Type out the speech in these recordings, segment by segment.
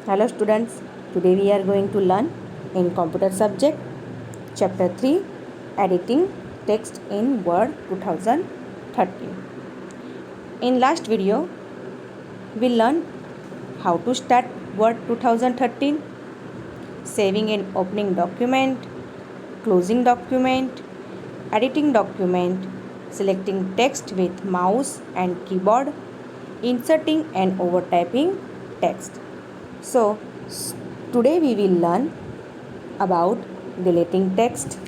Hello students, today we are going to learn in computer subject chapter 3 editing text in Word 2013. In last video we learned how to start Word 2013, saving and opening document, closing document, editing document, selecting text with mouse and keyboard, inserting and overtyping text. So, today we will learn about deleting text,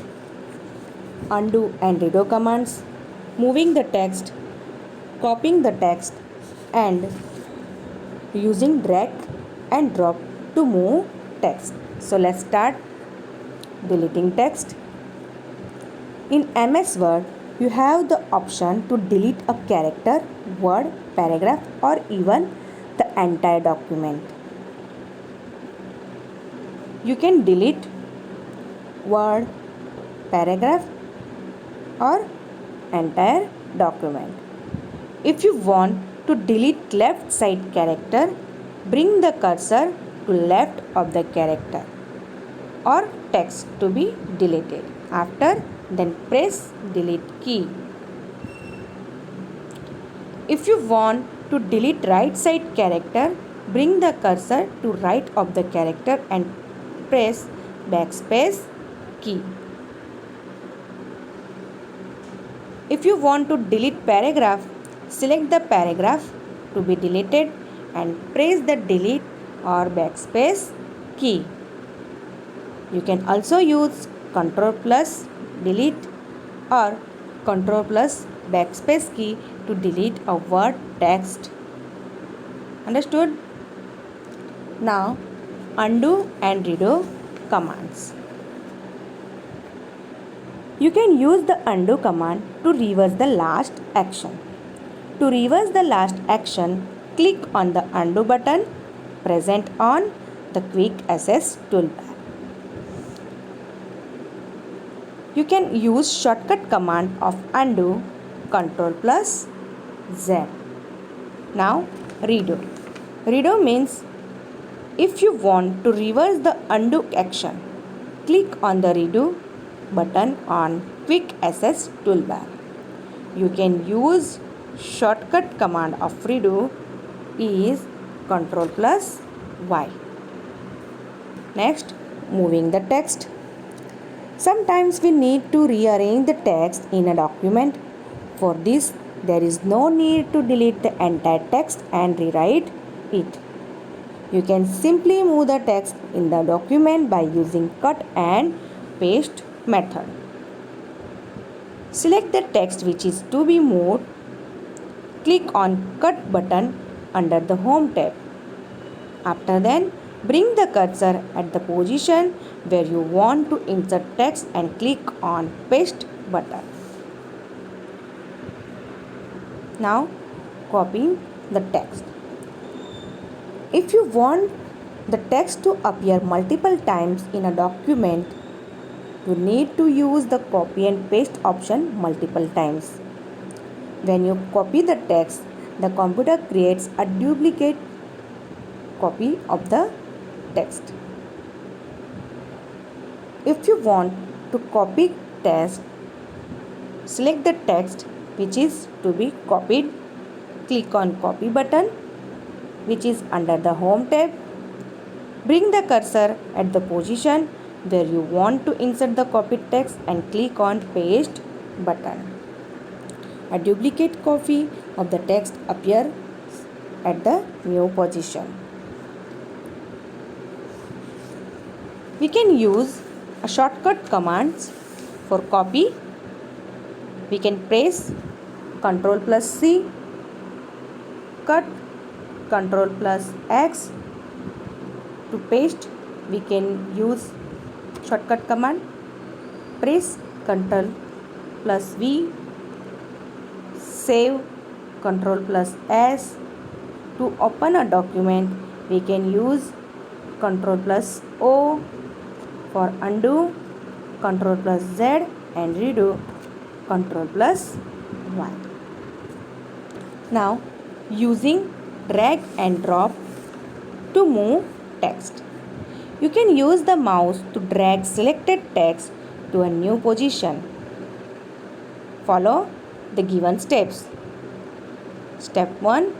undo and redo commands, moving the text, copying the text, and using drag and drop to move text. So, let's start deleting text. In MS Word, you have the option to delete a character, word, paragraph, or even the entire document. You can delete word, paragraph or entire document. If you want to delete left side character, bring the cursor to left of the character or text to be deleted. After, then press delete key. If you want to delete right side character, bring the cursor to right of the character and press backspace key. If you want to delete paragraph, select the paragraph to be deleted and press the delete or backspace key. You can also use Ctrl plus delete or Ctrl plus backspace key to delete a word text. Understood? Now undo and redo commands. You can use the undo command to reverse the last action. To reverse the last action, click on the undo button present on the quick access toolbar. You can use shortcut command of undo Ctrl plus Z. Now redo. Redo means if you want to reverse the undo action, click on the redo button on quick access toolbar. You can use shortcut command of redo is Ctrl plus Y. Next, moving the text. Sometimes we need to rearrange the text in a document. For this, there is no need to delete the entire text and rewrite it. You can simply move the text in the document by using cut and paste method. Select the text which is to be moved. Click on cut button under the home tab. After then, bring the cursor at the position where you want to insert text and click on paste button. Now copying the text. If you want the text to appear multiple times in a document, you need to use the copy and paste option multiple times. When you copy the text, the computer creates a duplicate copy of the text. If you want to copy text, select the text which is to be copied. Click on copy button which is under the home tab. Bring the cursor at the position where you want to insert the copied text and click on paste button. A duplicate copy of the text appears at the new position. We can use a shortcut commands for copy. We can press Ctrl plus C, cut, Ctrl plus X. To paste, we can use shortcut command. Press Ctrl plus V, save Ctrl plus S. To open a document, we can use Ctrl plus O. For undo, Ctrl plus Z, and redo, Ctrl plus Y. Now using drag and drop to move text. You can use the mouse to drag selected text to a new position. Follow the given steps. Step 1.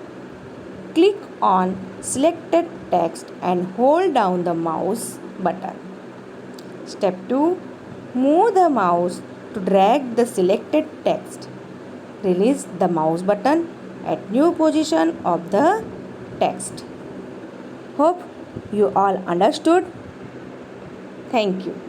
Click on selected text and hold down the mouse button. Step 2. Move the mouse to drag the selected text. Release the mouse button at new position of the text. Hope you all understood. Thank you.